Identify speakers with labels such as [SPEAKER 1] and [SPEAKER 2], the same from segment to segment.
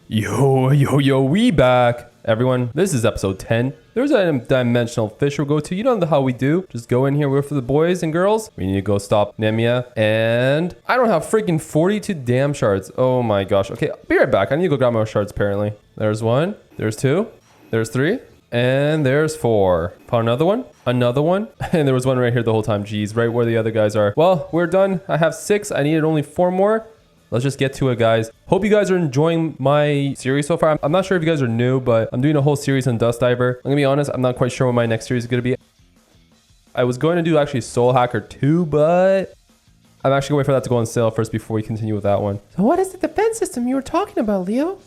[SPEAKER 1] Yo, we back. Everyone, this is episode 10. There's a dimensional fish we'll go to. You know how we do. Just go in here, wait for the boys and girls. We need to go stop Nemia. And I don't have freaking 42 damn shards. Oh my gosh. Okay, I'll be right back. I need to go grab more shards apparently. There's one. There's two. There's three. And there's four. Found another one. Another one. And there was one right here the whole time. Jeez, right where the other guys are. Well, we're done. I have 6. I needed only 4 more. Let's just get to it, guys. Hope you guys are enjoying my series so far. I'm not sure if you guys are new, but I'm doing a whole series on Dusk Diver. I'm gonna be honest, I'm not quite sure what my next series is gonna be. I was going to do actually Soul Hacker 2, but I'm actually gonna wait for that to go on sale first before we continue with that one. So what is the defense system you were talking about, Leo?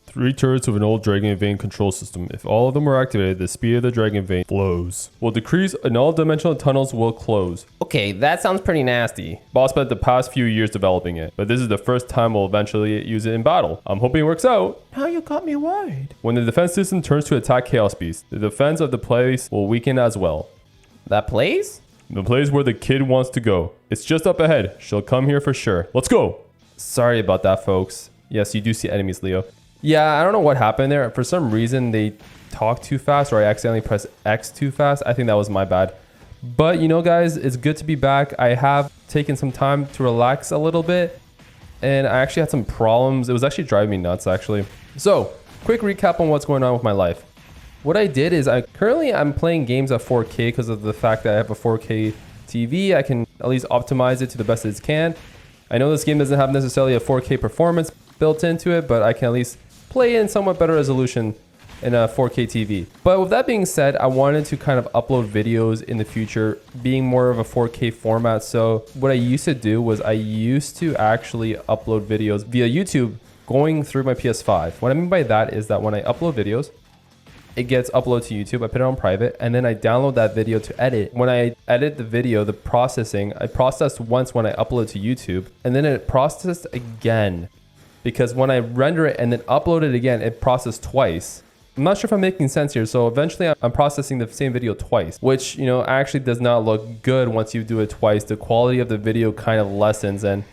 [SPEAKER 1] 3 turrets of an old Dragon Vein control system. If all of them were activated, the speed of the Dragon Vein flows will decrease and all dimensional tunnels will close. Okay, that sounds pretty nasty. Boss spent the past few years developing it, but this is the first time we'll eventually use it in battle. I'm hoping it works out. Now you got me worried. When the defense system turns to attack Chaos Beast, the defense of the place will weaken as well. That place? The place where the kid wants to go. It's just up ahead. She'll come here for sure. Let's go. Sorry about that, folks. Yes, you do see enemies, Leo. Yeah, I don't know what happened there. For some reason, they talked too fast or I accidentally pressed X too fast. I think that was my bad. But, you know, guys, it's good to be back. I have taken some time to relax a little bit. And I actually had some problems. It was actually driving me nuts, actually. So, quick recap on what's going on with my life. What I did is currently I'm playing games at 4K because of the fact that I have a 4K TV. I can at least optimize it to the best it can. I know this game doesn't have necessarily a 4K performance built into it, but I can at least play in somewhat better resolution in a 4K TV. But with that being said, I wanted to kind of upload videos in the future being more of a 4K format. So what I used to do was I used to actually upload videos via YouTube going through my PS5. What I mean by that is that when I upload videos, it gets uploaded to YouTube. I put it on private and then I download that video to edit. When I edit the video, the processing, I processed once when I upload to YouTube and then it processed again. Because when I render it and then upload it again, it processed twice. I'm not sure if I'm making sense here. So eventually I'm processing the same video twice, which, you know, actually does not look good once you do it twice. The quality of the video kind of lessens. And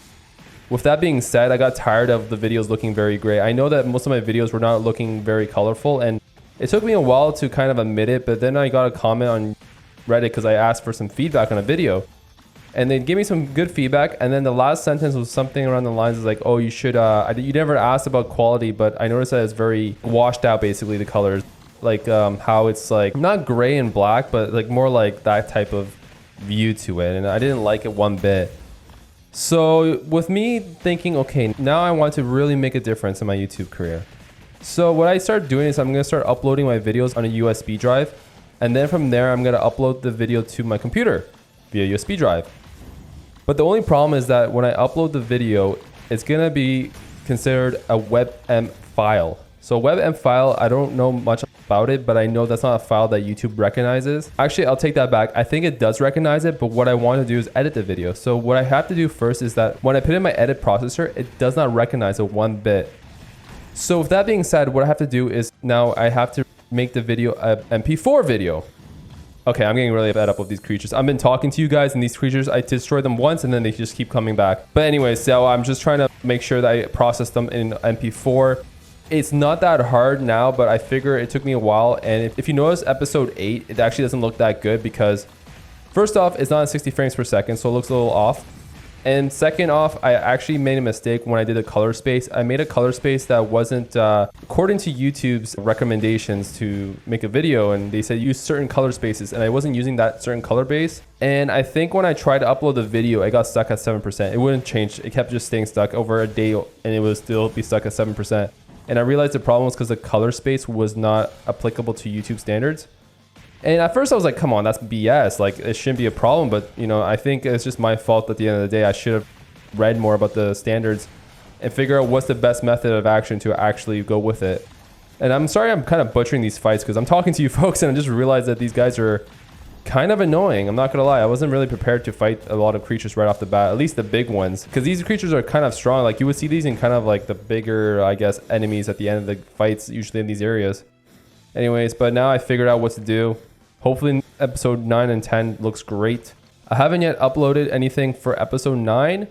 [SPEAKER 1] with that being said, I got tired of the videos looking very gray. I know that most of my videos were not looking very colorful and it took me a while to kind of admit it, but then I got a comment on Reddit because I asked for some feedback on a video. And they gave me some good feedback. And then the last sentence was something around the lines of like, oh, you should, you never asked about quality, but I noticed that it's very washed out, basically, the colors. Like how it's like, not gray and black, but like more like that type of view to it. And I didn't like it one bit. So with me thinking, okay, now I want to really make a difference in my YouTube career. So what I started doing is I'm going to start uploading my videos on a USB drive. And then from there, I'm going to upload the video to my computer via USB drive. But the only problem is that when I upload the video, it's going to be considered a WebM file. So WebM file, I don't know much about it, but I know that's not a file that YouTube recognizes. Actually, I'll take that back. I think it does recognize it, but what I want to do is edit the video. So what I have to do first is that when I put in my edit processor, it does not recognize it one bit. So with that being said, what I have to do is now I have to make the video a MP4 video. Okay, I'm getting really fed up with these creatures. I've been talking to you guys and these creatures, I destroy them once and then they just keep coming back. But anyway, so I'm just trying to make sure that I process them in MP4. It's not that hard now, but I figure it took me a while. And if you notice episode 8, it actually doesn't look that good because first off, it's not at 60 frames per second, so it looks a little off. And second off, I actually made a mistake when I did a color space. I made a color space that wasn't according to YouTube's recommendations to make a video. And they said use certain color spaces. And I wasn't using that certain color base. And I think when I tried to upload the video, I got stuck at 7%. It wouldn't change. It kept just staying stuck over a day and it would still be stuck at 7%. And I realized the problem was because the color space was not applicable to YouTube standards. And at first I was like, come on, that's BS. Like it shouldn't be a problem. But you know, I think it's just my fault at the end of the day. I should have read more about the standards and figure out what's the best method of action to actually go with it. And I'm sorry I'm kind of butchering these fights because I'm talking to you folks and I just realized that these guys are kind of annoying. I'm not gonna lie. I wasn't really prepared to fight a lot of creatures right off the bat, at least the big ones. Because these creatures are kind of strong. Like you would see these in kind of like the bigger, I guess, enemies at the end of the fights, usually in these areas. Anyways, but now I figured out what to do. Hopefully episode 9 and 10 looks great. I haven't yet uploaded anything for episode 9,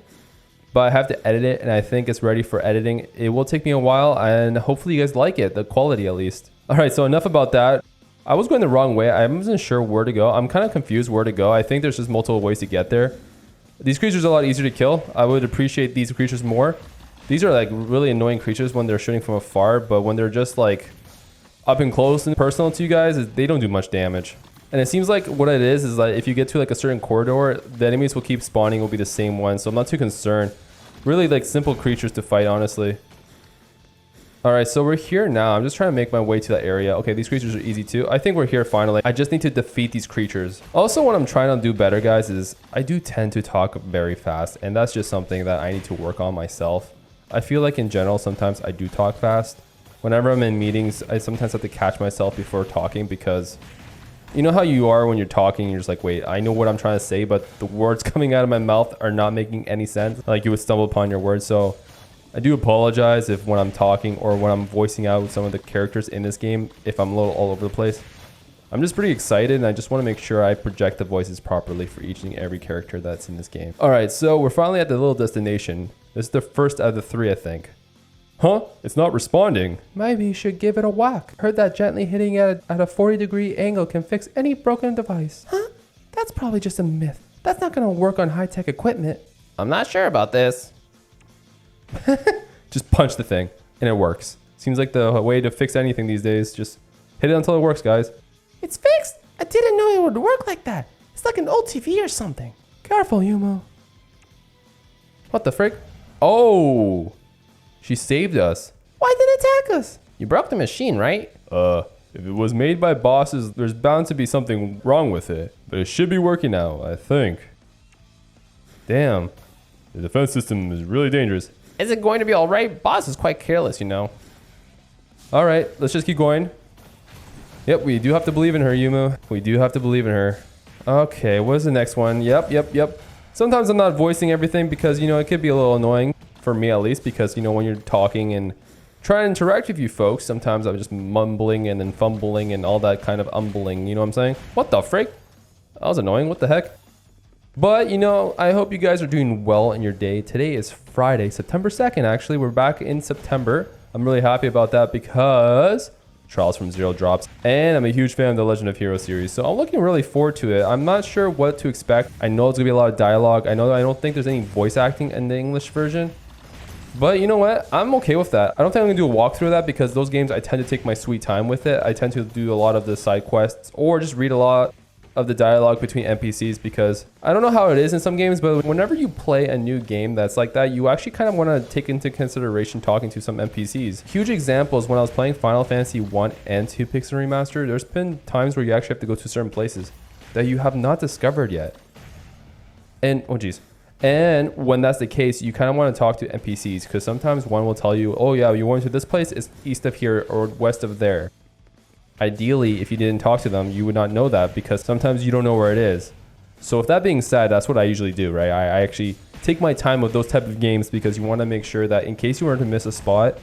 [SPEAKER 1] but I have to edit it, and I think it's ready for editing. It will take me a while, and hopefully you guys like it, the quality at least. All right, so enough about that. I was going the wrong way. I wasn't sure where to go. I'm kind of confused where to go. I think there's just multiple ways to get there. These creatures are a lot easier to kill. I would appreciate these creatures more. These are like really annoying creatures when they're shooting from afar, but when they're just like up and close and personal to you guys, they don't do much damage. And it seems like what it is like if you get to like a certain corridor, the enemies will keep spawning, will be the same one. So I'm not too concerned. Really like simple creatures to fight, honestly. All right, so we're here now. I'm just trying to make my way to that area. Okay, these creatures are easy too. I think we're here finally. I just need to defeat these creatures. Also, what I'm trying to do better, guys, is I do tend to talk very fast. And that's just something that I need to work on myself. I feel like in general, sometimes I do talk fast. Whenever I'm in meetings, I sometimes have to catch myself before talking because you know how you are when you're talking, you're just like, wait, I know what I'm trying to say, but the words coming out of my mouth are not making any sense. Like you would stumble upon your words. So I do apologize if when I'm talking or when I'm voicing out some of the characters in this game, if I'm a little all over the place. I'm just pretty excited and I just want to make sure I project the voices properly for each and every character that's in this game. All right, so we're finally at the little destination. This is the first out of the 3, I think. Huh? It's not responding. Maybe you should give it a whack. Heard that gently hitting it at a 40-degree angle can fix any broken device. Huh? That's probably just a myth. That's not gonna work on high-tech equipment. I'm not sure about this. Just punch the thing and it works. Seems like the way to fix anything these days. Just hit it until it works, guys. It's fixed. I didn't know it would work like that. It's like an old TV or something. Careful, Yumo. What the frick? Oh, she saved us. Why did it attack us? You broke the machine, right? If it was made by bosses, there's bound to be something wrong with it. But it should be working now, I think. Damn. The defense system is really dangerous. Is it going to be all right? Boss is quite careless, you know. All right, let's just keep going. Yep, we do have to believe in her, Yumo. We do have to believe in her. Okay, what's the next one? Yep. Sometimes I'm not voicing everything because, you know, it could be a little annoying for me at least because, you know, when you're talking and trying to interact with you folks, sometimes I'm just mumbling and then fumbling and all that kind of umbling, you know what I'm saying? What the frick? That was annoying, what the heck? But, you know, I hope you guys are doing well in your day. Today is Friday, September 2nd, actually. We're back in September. I'm really happy about that because Trials from Zero drops. And I'm a huge fan of the Legend of Heroes series. So I'm looking really forward to it. I'm not sure what to expect. I know it's going to be a lot of dialogue. I don't think there's any voice acting in the English version. But you know what? I'm okay with that. I don't think I'm going to do a walkthrough of that because those games, I tend to take my sweet time with it. I tend to do a lot of the side quests or just read a lot of the dialogue between NPCs because I don't know how it is in some games, but whenever you play a new game that's like that, you actually kind of want to take into consideration talking to some NPCs. Huge examples when I was playing Final Fantasy 1 and 2 Pixel Remastered, there's been times where you actually have to go to certain places that you have not discovered yet. And, oh geez. And when that's the case, you kind of want to talk to NPCs because sometimes one will tell you, oh yeah, you went to this place, it's east of here or west of there. Ideally, if you didn't talk to them, you would not know that because sometimes you don't know where it is. So with that being said, that's what I usually do, right? I actually take my time with those type of games because you want to make sure that in case you were to miss a spot,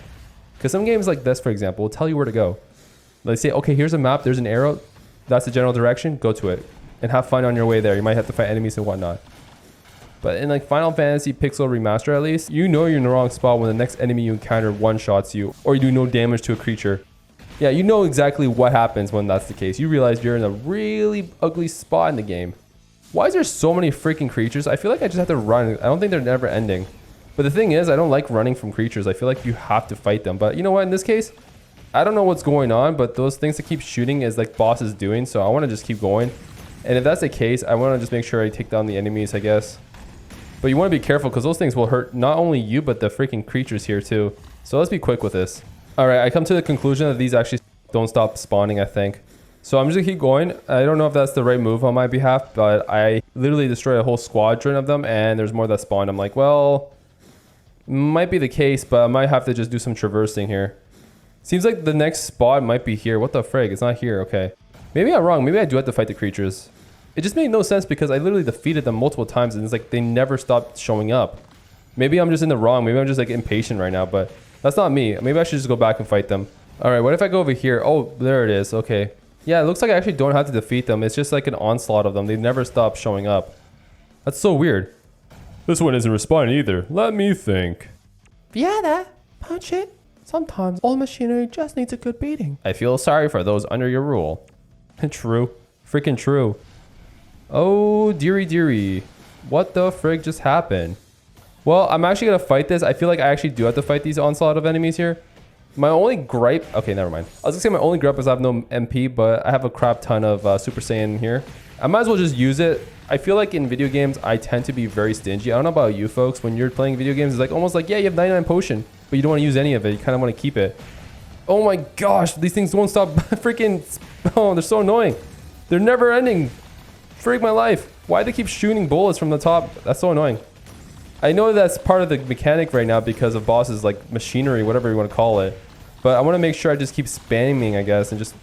[SPEAKER 1] because some games like this, for example, will tell you where to go. They say, okay, here's a map, there's an arrow, that's the general direction, go to it. And have fun on your way there. You might have to fight enemies and whatnot. But in like Final Fantasy Pixel Remaster at least, you know you're in the wrong spot when the next enemy you encounter one-shots you or you do no damage to a creature. Yeah, you know exactly what happens when that's the case. You realize you're in a really ugly spot in the game. Why is there so many freaking creatures? I feel like I just have to run. I don't think they're never ending. But the thing is, I don't like running from creatures. I feel like you have to fight them. But you know what? In this case, I don't know what's going on, but those things that keep shooting is like boss is doing. So I want to just keep going. And if that's the case, I want to just make sure I take down the enemies, I guess. But you want to be careful because those things will hurt not only you, but the freaking creatures here too. So let's be quick with this. All right, I come to the conclusion that these actually don't stop spawning, I think. So I'm just gonna keep going. I don't know if that's the right move on my behalf, but I literally destroyed a whole squadron of them and there's more that spawned. I'm like, well, might be the case, but I might have to just do some traversing here. Seems like the next spot might be here. What the frig? It's not here. Okay. Maybe I'm wrong. Maybe I do have to fight the creatures. It just made no sense because I literally defeated them multiple times and it's like they never stopped showing up. Maybe I'm just in the wrong. Maybe I'm just like impatient right now, but that's not me. Maybe I should just go back and fight them. All right, what if I go over here? Oh, there it is. Okay. Yeah, it looks like I actually don't have to defeat them. It's just like an onslaught of them. They never stop showing up. That's so weird. This one isn't responding either. Let me think.
[SPEAKER 2] Yeah, punch it. Sometimes all machinery just needs a good beating.
[SPEAKER 1] I feel sorry for those under your rule. True. Freaking true. Oh, dearie. What the frig just happened? Well, I'm actually going to fight this. I feel like I actually do have to fight these onslaught of enemies here. My only gripe... Okay, never mind. I was going to say my only gripe is I have no MP, but I have a crap ton of Super Saiyan here. I might as well just use it. I feel like in video games, I tend to be very stingy. I don't know about you folks. When you're playing video games, it's like almost like, yeah, you have 99 potion, but you don't want to use any of it. You kind of want to keep it. Oh my gosh, these things won't stop freaking... Oh, they're so annoying. They're never ending. Frig my life. Why do they keep shooting bullets from the top? That's so annoying. I know that's part of the mechanic right now because of bosses like machinery, whatever you want to call it. But I want to make sure I just keep spamming, I guess, and just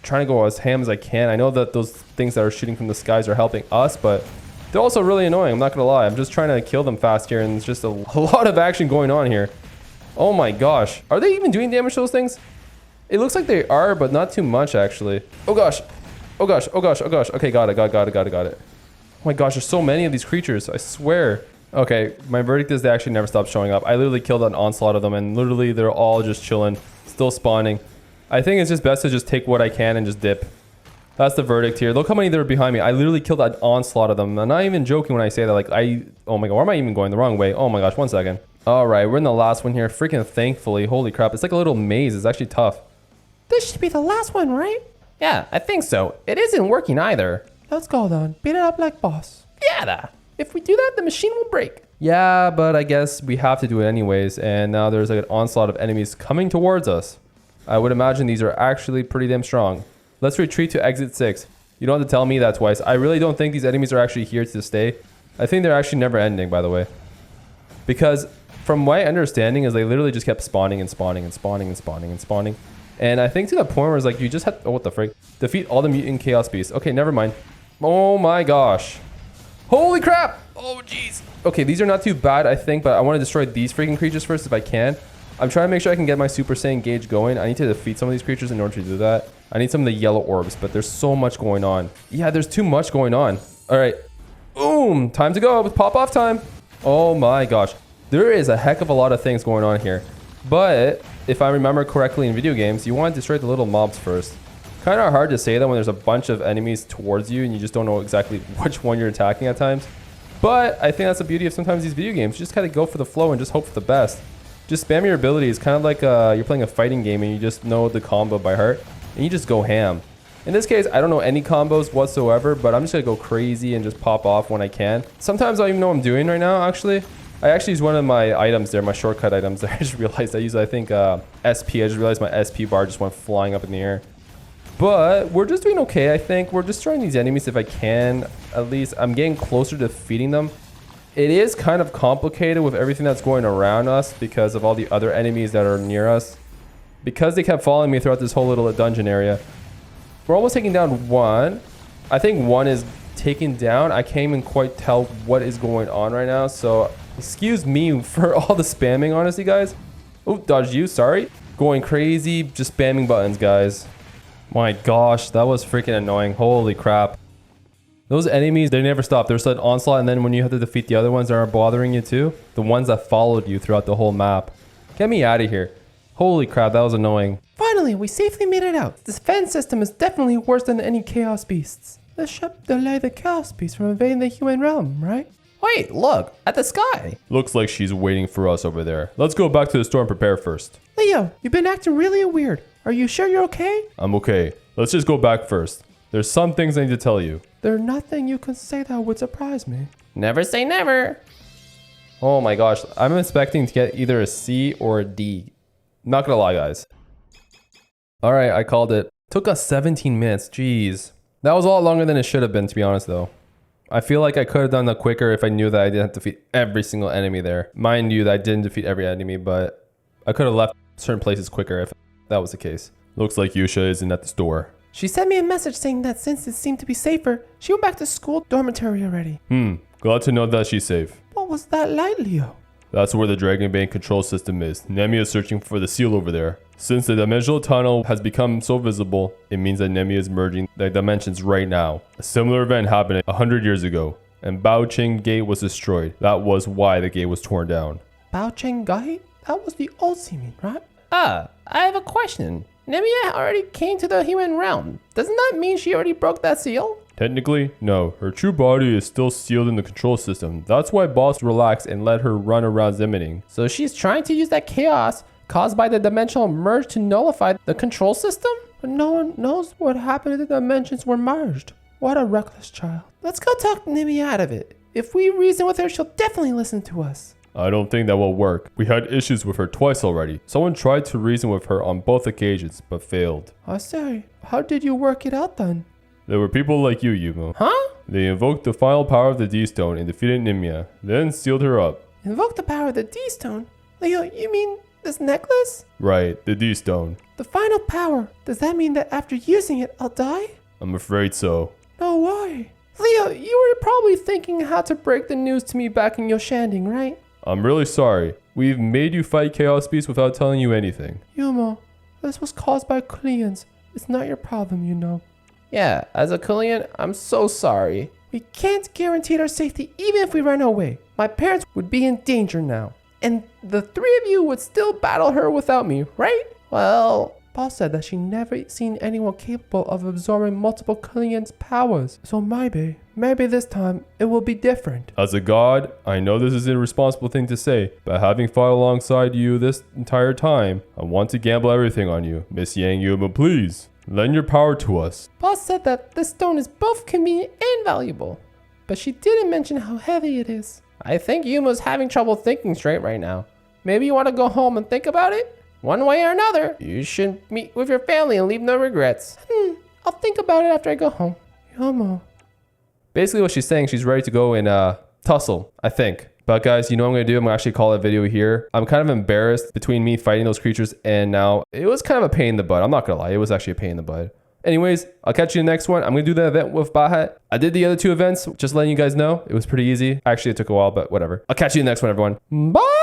[SPEAKER 1] trying to go as ham as I can. I know that those things that are shooting from the skies are helping us, but they're also really annoying. I'm not going to lie. I'm just trying to kill them fast here, and there's just a lot of action going on here. Oh my gosh. Are they even doing damage to those things? It looks like they are, but not too much, actually. Oh gosh. Oh gosh. Okay, got it. Oh my gosh, there's so many of these creatures. I swear. Okay, my verdict is they actually never stop showing up. I literally killed an onslaught of them, and literally they're all just chilling, still spawning. I think it's just best to just take what I can and just dip. That's the verdict here. Look how many there are behind me. I literally killed an onslaught of them. I'm not even joking when I say that. Like, oh my god, where am I even going the wrong way? Oh my gosh, 1 second. All right, we're in the last one here. Freaking thankfully. Holy crap, it's like a little maze. It's actually tough.
[SPEAKER 2] This should be the last one, right?
[SPEAKER 1] Yeah, I think so. It isn't working either.
[SPEAKER 2] Let's go then. Beat it up like boss.
[SPEAKER 1] Yeah, if we do that, the machine will break. Yeah, but I guess we have to do it anyways. And now there's like an onslaught of enemies coming towards us. I would imagine these are actually pretty damn strong. Let's retreat to exit 6. You don't have to tell me that twice. I really don't think these enemies are actually here to stay. I think they're actually never ending, by the way. Because from my understanding is they literally just kept spawning and spawning and spawning and spawning and spawning. And I think to the point where it's like you just had... Oh, what the frick? Defeat all the mutant chaos beasts. Okay, never mind. Oh my gosh. Holy crap! Oh, jeez. Okay, these are not too bad, I think, but I want to destroy these freaking creatures first if I can. I'm trying to make sure I can get my Super Saiyan gauge going. I need to defeat some of these creatures in order to do that. I need some of the yellow orbs, but there's so much going on. Yeah, there's too much going on. All right. Boom. Time to go. Pop off time. Oh my gosh. There is a heck of a lot of things going on here. But if I remember correctly in video games, you want to destroy the little mobs first. Kind of hard to say that when there's a bunch of enemies towards you and you just don't know exactly which one you're attacking at times. But I think that's the beauty of sometimes these video games. You just kind of go for the flow and just hope for the best. Just spam your abilities, kind of like you're playing a fighting game and you just know the combo by heart and you just go ham. In this case, I don't know any combos whatsoever, but I'm just gonna go crazy and just pop off when I can. Sometimes I don't even know what I'm doing right now, actually. I actually use one of my items there, my shortcut items there. I just realized I use, I think, SP. I just realized my SP bar just went flying up in the air. But we're just doing okay, I think. We're destroying these enemies if I can. At least I'm getting closer to defeating them. It is kind of complicated with everything that's going around us because of all the other enemies that are near us. Because they kept following me throughout this whole little dungeon area. We're almost taking down one. I think one is taken down. I can't even quite tell what is going on right now. So excuse me for all the spamming, honestly, guys. Oh, dodged you. Sorry. Going crazy. Just spamming buttons, guys. My gosh, that was freaking annoying. Holy crap. Those enemies, they never stop. There's an onslaught, and then when you have to defeat the other ones that are bothering you too, the ones that followed you throughout the whole map. Get me out of here. Holy crap, that was annoying.
[SPEAKER 2] Finally, we safely made it out. This defense system is definitely worse than any chaos beasts. This should delay the chaos beasts from invading the human realm, right?
[SPEAKER 1] Wait, look, at the sky. Looks like she's waiting for us over there. Let's go back to the store and prepare first.
[SPEAKER 2] Leo, you've been acting really weird. Are you sure you're okay?
[SPEAKER 1] I'm okay. Let's just go back first. There's some things I need to tell you.
[SPEAKER 2] There's nothing you can say that would surprise me.
[SPEAKER 1] Never say never. Oh my gosh, I'm expecting to get either a C or a D. Not gonna lie, guys. All right, I called it. Took us 17 minutes, jeez. That was a lot longer than it should have been, to be honest though. I feel like I could have done that quicker if I knew that I didn't have to defeat every single enemy there. Mind you, that I didn't defeat every enemy, but I could have left certain places quicker if that was the case. Looks like Yusha isn't at the store.
[SPEAKER 2] She sent me a message saying that since it seemed to be safer, she went back to school dormitory already.
[SPEAKER 1] Glad to know that she's safe.
[SPEAKER 2] What was that like, Leo?
[SPEAKER 1] That's where the Dragon Bane control system is. Nemi is searching for the seal over there. Since the dimensional tunnel has become so visible, it means that Nemi is merging the dimensions right now. A similar event happened 100 years ago. and Baoqing Gate was destroyed. That was why the gate was torn down.
[SPEAKER 2] Baocheng Gai? That was the old seeming, right?
[SPEAKER 3] I have a question. Nemia already came to the human realm. Doesn't that mean she already broke that seal?
[SPEAKER 1] Technically, no. Her true body is still sealed in the control system. That's why Boss relaxed and let her run around Zimiting.
[SPEAKER 3] So she's trying to use that chaos caused by the dimensional merge to nullify the control system?
[SPEAKER 2] But no one knows what happened if the dimensions were merged. What a reckless child. Let's go talk Nimi out of it. If we reason with her, she'll definitely listen to us.
[SPEAKER 1] I don't think that will work. We had issues with her twice already. Someone tried to reason with her on both occasions, but failed.
[SPEAKER 2] I say, how did you work it out then?
[SPEAKER 1] There were people like you, Yumo.
[SPEAKER 3] Huh?
[SPEAKER 1] They invoked the final power of the D-Stone and defeated Nimia, then sealed her up.
[SPEAKER 2] Invoke the power of the D-Stone? Leo, you mean this necklace?
[SPEAKER 1] Right, the D-Stone.
[SPEAKER 2] The final power. Does that mean that after using it, I'll die?
[SPEAKER 1] I'm afraid so.
[SPEAKER 2] No, why? Leo, you were probably thinking how to break the news to me back in Yoshanding, right?
[SPEAKER 1] I'm really sorry. We've made you fight Chaos Beast without telling you anything.
[SPEAKER 2] Yumo, this was caused by Kulians. It's not your problem, you know.
[SPEAKER 3] Yeah, as a Kulian, I'm so sorry.
[SPEAKER 2] We can't guarantee our safety even if we ran away. My parents would be in danger now. And the three of you would still battle her without me, right?
[SPEAKER 3] Well,
[SPEAKER 2] Boss said that she never seen anyone capable of absorbing multiple Kulians' powers. So maybe this time it will be different.
[SPEAKER 1] As a god, I know this is an irresponsible thing to say, but having fought alongside you this entire time, I want to gamble everything on you. Miss Yang Yumo, please, lend your power to us.
[SPEAKER 2] Boss said that this stone is both convenient and valuable, but she didn't mention how heavy it is.
[SPEAKER 3] I think Yuma's having trouble thinking straight right now. Maybe you want to go home and think about it? One way or another, you should meet with your family and leave no regrets.
[SPEAKER 2] I'll think about it after I go home. Yomo.
[SPEAKER 1] Basically what she's saying, she's ready to go and tussle, I think. But guys, you know what I'm going to do? I'm going to actually call a video here. I'm kind of embarrassed between me fighting those creatures and now. It was kind of a pain in the butt. I'm not going to lie. It was actually a pain in the butt. Anyways, I'll catch you in the next one. I'm going to do the event with Bahat. I did the other two events, just letting you guys know. It was pretty easy. Actually, it took a while, but whatever. I'll catch you in the next one, everyone. Bye!